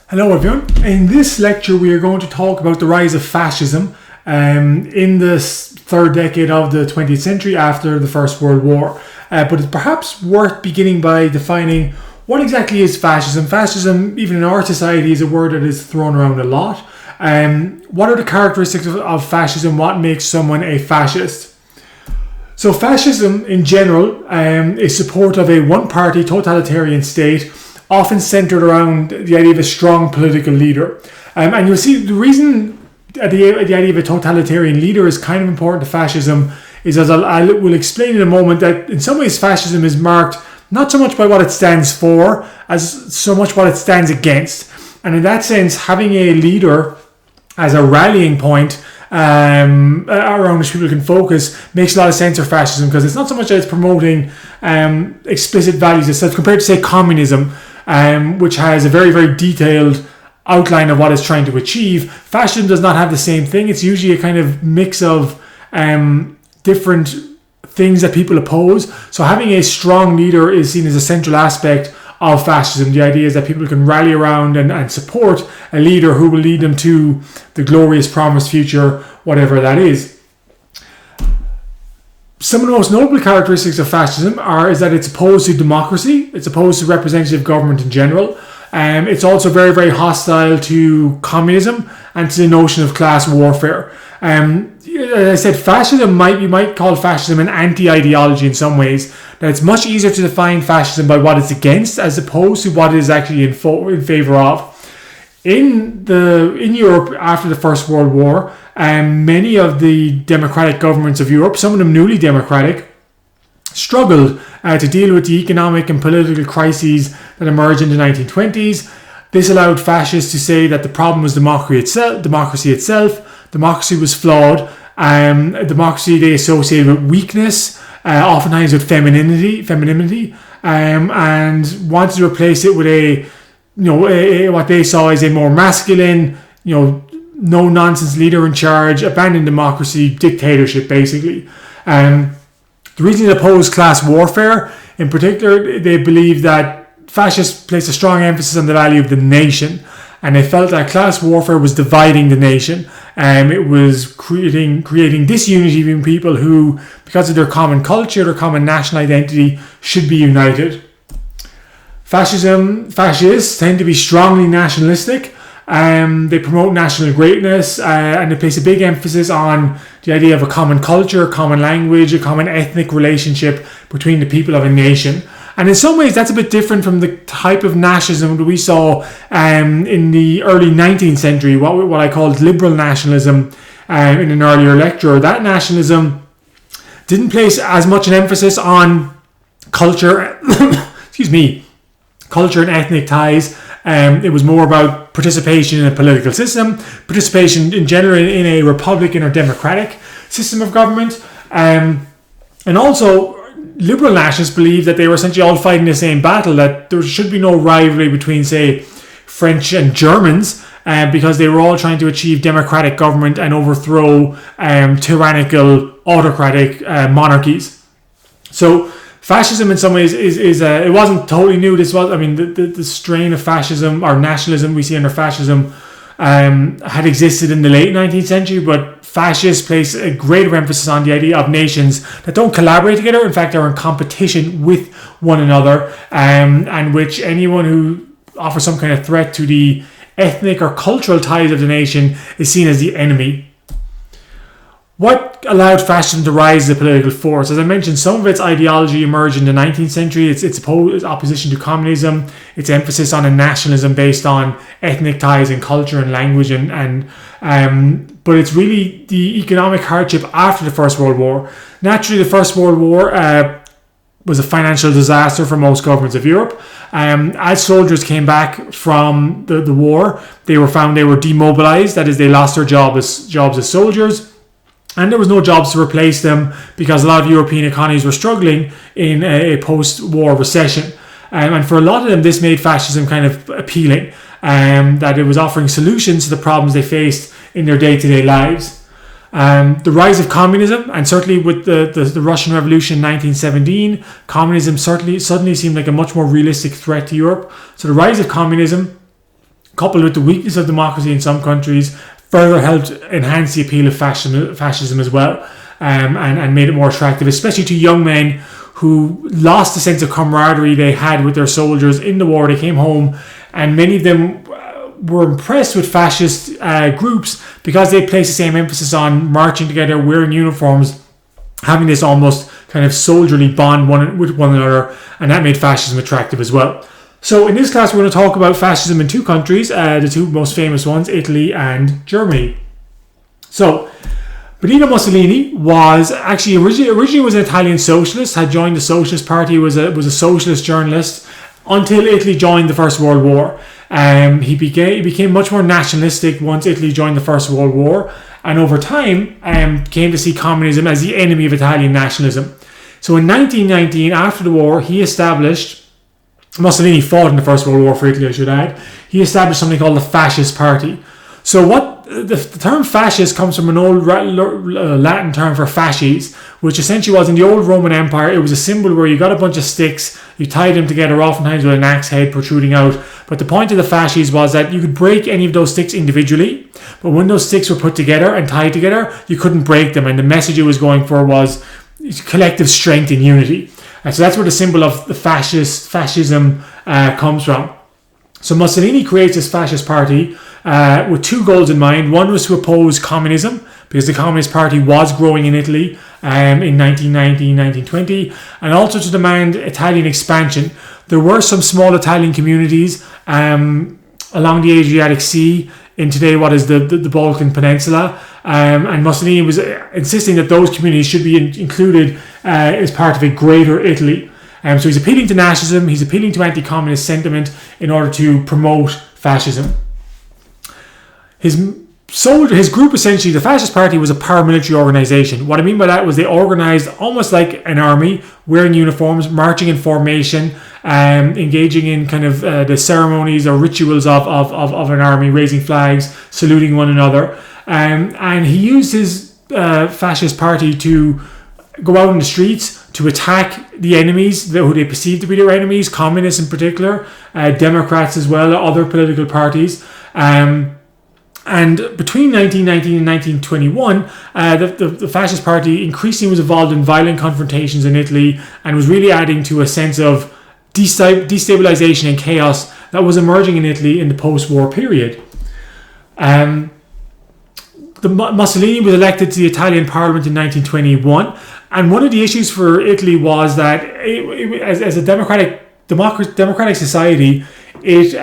Hello everyone. In this lecture we are going to talk about the rise of fascism in the third decade of the 20th century after the First World War. But it's perhaps worth beginning by defining what exactly is fascism. Fascism, even in our society, is a word that is thrown around a lot. What are the characteristics of fascism? What makes someone a fascist? So fascism in general is support of a one-party totalitarian state, often centered around the idea of a strong political leader. And you'll see the reason the idea of a totalitarian leader is kind of important to fascism is, as I will explain in a moment, that in some ways fascism is marked not so much by what it stands for as so much what it stands against. And in that sense, having a leader as a rallying point around which people can focus makes a lot of sense for fascism, because it's not so much that it's promoting explicit values itself compared to, say, communism, which has a very, very detailed outline of what it's trying to achieve. Fascism does not have the same thing. It's usually a kind of mix of different things that people oppose. So having a strong leader is seen as a central aspect of fascism. The idea is that people can rally around and support a leader who will lead them to the glorious promised future, whatever that is. Some of the most notable characteristics of fascism is that it's opposed to democracy, it's opposed to representative government in general. It's also very, very hostile to communism and to the notion of class warfare. As I said, fascism you might call fascism an anti-ideology in some ways. That it's much easier to define fascism by what it's against as opposed to what it is actually in favor of. In Europe after the First World War, many of the democratic governments of Europe, some of them newly democratic, struggled to deal with the economic and political crises that emerged in the 1920s. This allowed fascists to say that the problem was democracy itself. Democracy was flawed. Democracy they associated with weakness, oftentimes with femininity, and wanted to replace it with what they saw as a more masculine, no nonsense leader in charge, abandoned democracy, dictatorship, basically. The reason they opposed class warfare, in particular, they believed that fascists placed a strong emphasis on the value of the nation, and they felt that class warfare was dividing the nation. It was creating disunity between people who, because of their common culture, their common national identity, should be united. Fascists tend to be strongly nationalistic. They promote national greatness, and they place a big emphasis on the idea of a common culture, a common language, a common ethnic relationship between the people of a nation. And in some ways, that's a bit different from the type of nationalism that we saw in the early 19th century, what I called liberal nationalism in an earlier lecture. That nationalism didn't place as much an emphasis on culture, culture and ethnic ties. It was more about participation in a political system, participation in general in a republican or democratic system of government. And also, liberal nationalists believed that they were essentially all fighting the same battle, that there should be no rivalry between, say, French and Germans, because they were all trying to achieve democratic government and overthrow tyrannical, autocratic monarchies. So fascism in some ways is it wasn't totally new. The strain of fascism or nationalism we see under fascism had existed in the late 19th century, but fascists place a greater emphasis on the idea of nations that don't collaborate together, in fact are in competition with one another, and which anyone who offers some kind of threat to the ethnic or cultural ties of the nation is seen as the enemy. What allowed fascism to rise as a political force? As I mentioned, some of its ideology emerged in the 19th century. Its opposition to communism, its emphasis on a nationalism based on ethnic ties and culture and language, but it's really the economic hardship after the First World War. Naturally, the First World War was a financial disaster for most governments of Europe. As soldiers came back from the war, they were demobilized. That is, they lost their jobs as soldiers. And there was no jobs to replace them because a lot of European economies were struggling in a post-war recession. And for a lot of them, this made fascism kind of appealing, that it was offering solutions to the problems they faced in their day-to-day lives. The rise of communism, and certainly with the Russian Revolution in 1917, communism suddenly seemed like a much more realistic threat to Europe. So the rise of communism coupled with the weakness of democracy in some countries, further helped enhance the appeal of fascism as well, and made it more attractive, especially to young men who lost the sense of camaraderie they had with their soldiers in the war. They came home, and many of them were impressed with fascist groups because they placed the same emphasis on marching together, wearing uniforms, having this almost kind of soldierly bond with one another, and that made fascism attractive as well. So in this class, we're going to talk about fascism in two countries, the two most famous ones, Italy and Germany. So Benito Mussolini was actually originally was an Italian socialist, had joined the Socialist Party, was a socialist journalist until Italy joined the First World War. He became much more nationalistic once Italy joined the First World War, and over time came to see communism as the enemy of Italian nationalism. So in 1919, after the war, Mussolini fought in the First World War for Italy, I should add. He established something called the Fascist Party. So what the term fascist comes from an old Latin term for fasces, which essentially was in the old Roman Empire. It was a symbol where you got a bunch of sticks, you tied them together, oftentimes with an axe head protruding out. But the point of the fasces was that you could break any of those sticks individually, but when those sticks were put together and tied together, you couldn't break them. And the message it was going for was collective strength and unity. And so that's where the symbol of the fascism comes from. So Mussolini creates this fascist party with two goals in mind. One was to oppose communism, because the Communist Party was growing in Italy in 1919, 1920, and also to demand Italian expansion. There were some small Italian communities along the Adriatic Sea in today what is the Balkan Peninsula, and Mussolini was insisting that those communities should be included as part of a greater Italy. So he's appealing to nationalism, he's appealing to anti-communist sentiment in order to promote fascism. His group, essentially, the Fascist Party, was a paramilitary organisation. What I mean by that was they organised almost like an army, wearing uniforms, marching in formation, engaging in kind of the ceremonies or rituals of an army, raising flags, saluting one another. And he used his Fascist Party to go out in the streets to attack the enemies, who they perceived to be their enemies, communists in particular, Democrats as well, other political parties. And between 1919 and 1921, the Fascist Party increasingly was involved in violent confrontations in Italy and was really adding to a sense of destabilization and chaos that was emerging in Italy in the post-war period. Mussolini was elected to the Italian Parliament in 1921, and one of the issues for Italy was that as a democratic society, it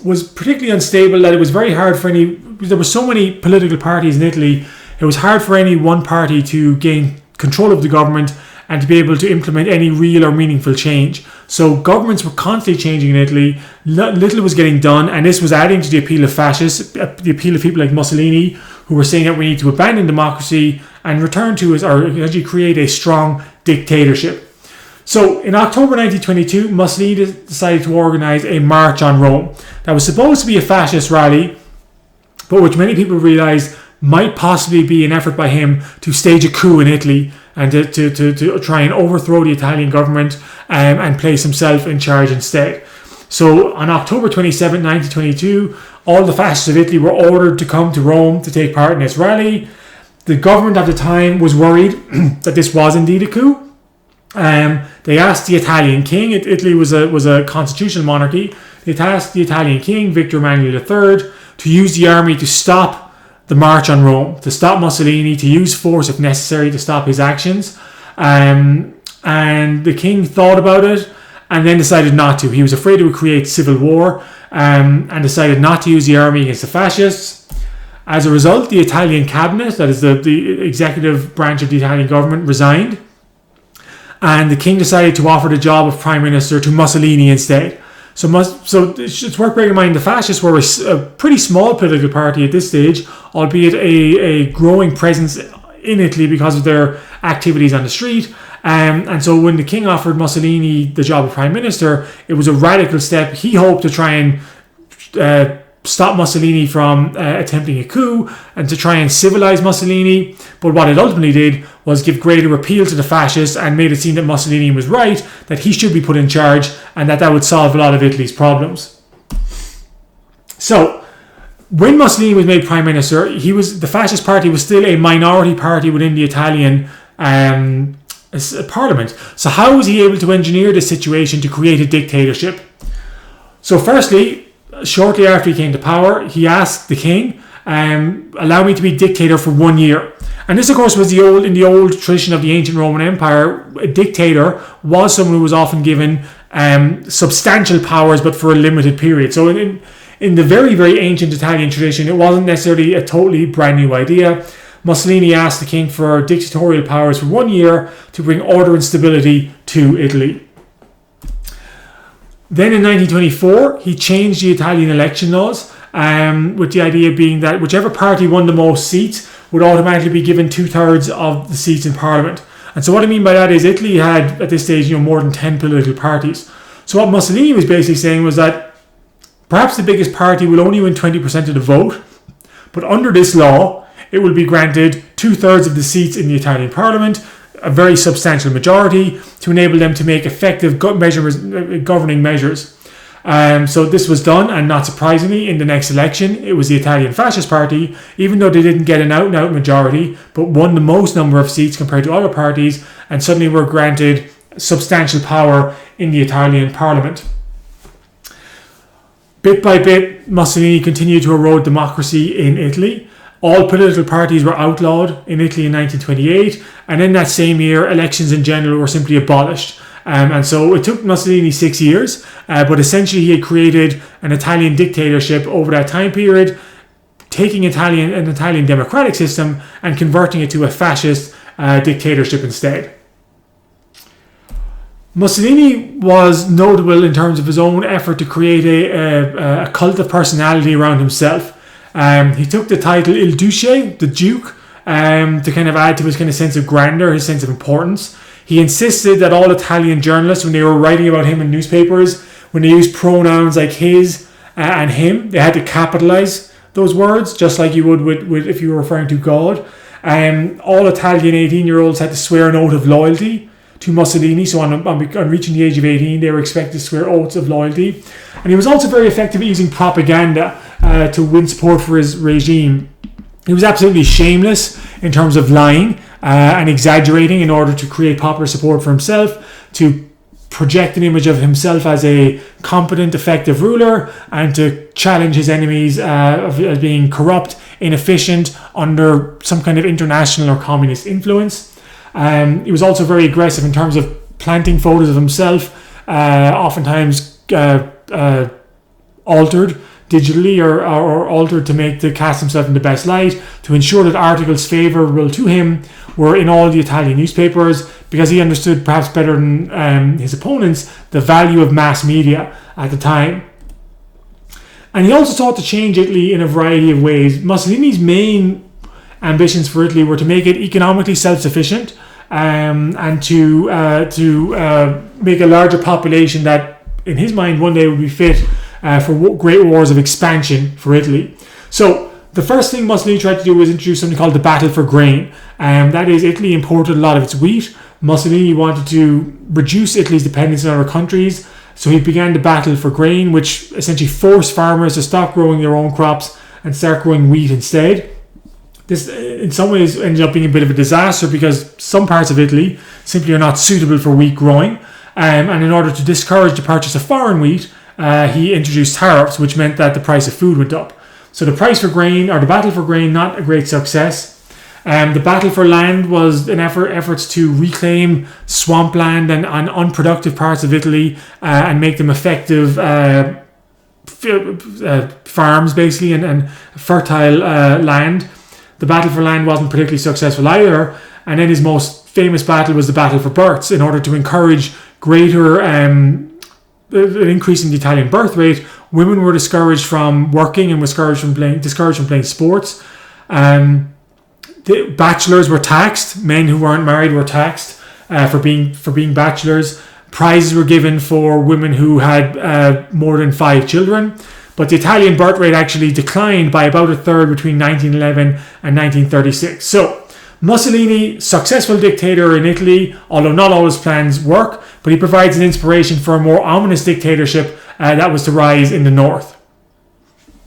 was particularly unstable, that it was very hard for there were so many political parties in Italy, it was hard for any one party to gain control of the government and to be able to implement any real or meaningful change. So governments were constantly changing in Italy, little was getting done, and this was adding to the appeal of fascists, the appeal of people like Mussolini, who were saying that we need to abandon democracy and return to or actually create a strong dictatorship. So in October 1922, Mussolini decided to organise a march on Rome. That was supposed to be a fascist rally, but which many people realised might possibly be an effort by him to stage a coup in Italy and to try and overthrow the Italian government and place himself in charge instead. So on October 27, 1922, all the fascists of Italy were ordered to come to Rome to take part in this rally. The government at the time was worried that this was indeed a coup. They asked the Italian king. Italy was a constitutional monarchy. They asked the Italian king, Victor Emmanuel III, to use the army to stop the march on Rome, to stop Mussolini, to use force if necessary to stop his actions. And the king thought about it and then decided not to. He was afraid it would create civil war and decided not to use the army against the fascists. As a result, the Italian cabinet, that is the executive branch of the Italian government, resigned. And the king decided to offer the job of prime minister to Mussolini instead. So it's worth bearing in mind the fascists were a pretty small political party at this stage, albeit a growing presence in Italy because of their activities on the street. And so when the king offered Mussolini the job of prime minister, it was a radical step. He hoped to try and stop Mussolini from attempting a coup and to try and civilize Mussolini. But what it ultimately did was give greater appeal to the fascists and made it seem that Mussolini was right, that he should be put in charge, and that would solve a lot of Italy's problems. So, when Mussolini was made prime minister, the fascist party was still a minority party within the Italian parliament. So how was he able to engineer the situation to create a dictatorship? So firstly, shortly after he came to power, he asked the king, allow me to be dictator for 1 year. And this, of course, was in the old tradition of the ancient Roman Empire. A dictator was someone who was often given substantial powers, but for a limited period. So in the very, very ancient Italian tradition, it wasn't necessarily a totally brand new idea. Mussolini asked the king for dictatorial powers for 1 year to bring order and stability to Italy. Then in 1924, he changed the Italian election laws, with the idea being that whichever party won the most seats would automatically be given 2/3 of the seats in parliament. And so what I mean by that is Italy had, at this stage, more than 10 political parties. So what Mussolini was basically saying was that perhaps the biggest party will only win 20% of the vote, but under this law, it will be granted 2/3 of the seats in the Italian parliament, a very substantial majority, to enable them to make effective governing measures. So this was done, and not surprisingly, in the next election, it was the Italian Fascist Party, even though they didn't get an out-and-out majority, but won the most number of seats compared to other parties, and suddenly were granted substantial power in the Italian parliament. Bit by bit, Mussolini continued to erode democracy in Italy. All political parties were outlawed in Italy in 1928, and in that same year, elections in general were simply abolished. And so it took Mussolini 6 years, but essentially he had created an Italian dictatorship over that time period, taking an Italian democratic system and converting it to a fascist dictatorship instead. Mussolini was notable in terms of his own effort to create a cult of personality around himself. He took the title Il Duce, the Duke, to kind of add to his kind of sense of grandeur, his sense of importance. He insisted that all Italian journalists, when they were writing about him in newspapers, when they used pronouns like his and him, they had to capitalize those words, just like you would with if you were referring to God. All Italian 18-year-olds had to swear an oath of loyalty to Mussolini. So on reaching the age of 18, they were expected to swear oaths of loyalty. And he was also very effective at using propaganda to win support for his regime. He was absolutely shameless in terms of lying and exaggerating in order to create popular support for himself, to project an image of himself as a competent, effective ruler, and to challenge his enemies as being corrupt, inefficient, under some kind of international or communist influence. He was also very aggressive in terms of planting photos of himself, oftentimes altered digitally or altered to cast himself in the best light, to ensure that articles favourable to him were in all the Italian newspapers, because he understood perhaps better than his opponents the value of mass media at the time. And he also sought to change Italy in a variety of ways. Mussolini's main ambitions for Italy were to make it economically self-sufficient and to make a larger population that, in his mind, one day would be fit for great wars of expansion for Italy. So the first thing Mussolini tried to do was introduce something called the battle for grain. That is, Italy imported a lot of its wheat. Mussolini wanted to reduce Italy's dependence on other countries, so he began the battle for grain, which essentially forced farmers to stop growing their own crops and start growing wheat instead. This, in some ways, ended up being a bit of a disaster because some parts of Italy simply are not suitable for wheat growing. And in order to discourage the purchase of foreign wheat, he introduced tariffs, which meant that the price of food went up. So the price for grain, or the battle for grain, not a great success. The battle for land was an efforts to reclaim swampland and unproductive parts of Italy and make them effective farms, basically, and fertile land. The battle for land wasn't particularly successful either. And then his most famous battle was the battle for births. In order to encourage greater an increase in the Italian birth rate, women were discouraged from working and discouraged from playing sports. The bachelors were taxed. Men who weren't married were taxed for being bachelors. Prizes were given for women who had more than 5 children. But the Italian birth rate actually declined by about a third between 1911 and 1936. So Mussolini, successful dictator in Italy, although not all his plans work, but he provides an inspiration for a more ominous dictatorship that was to rise in the north.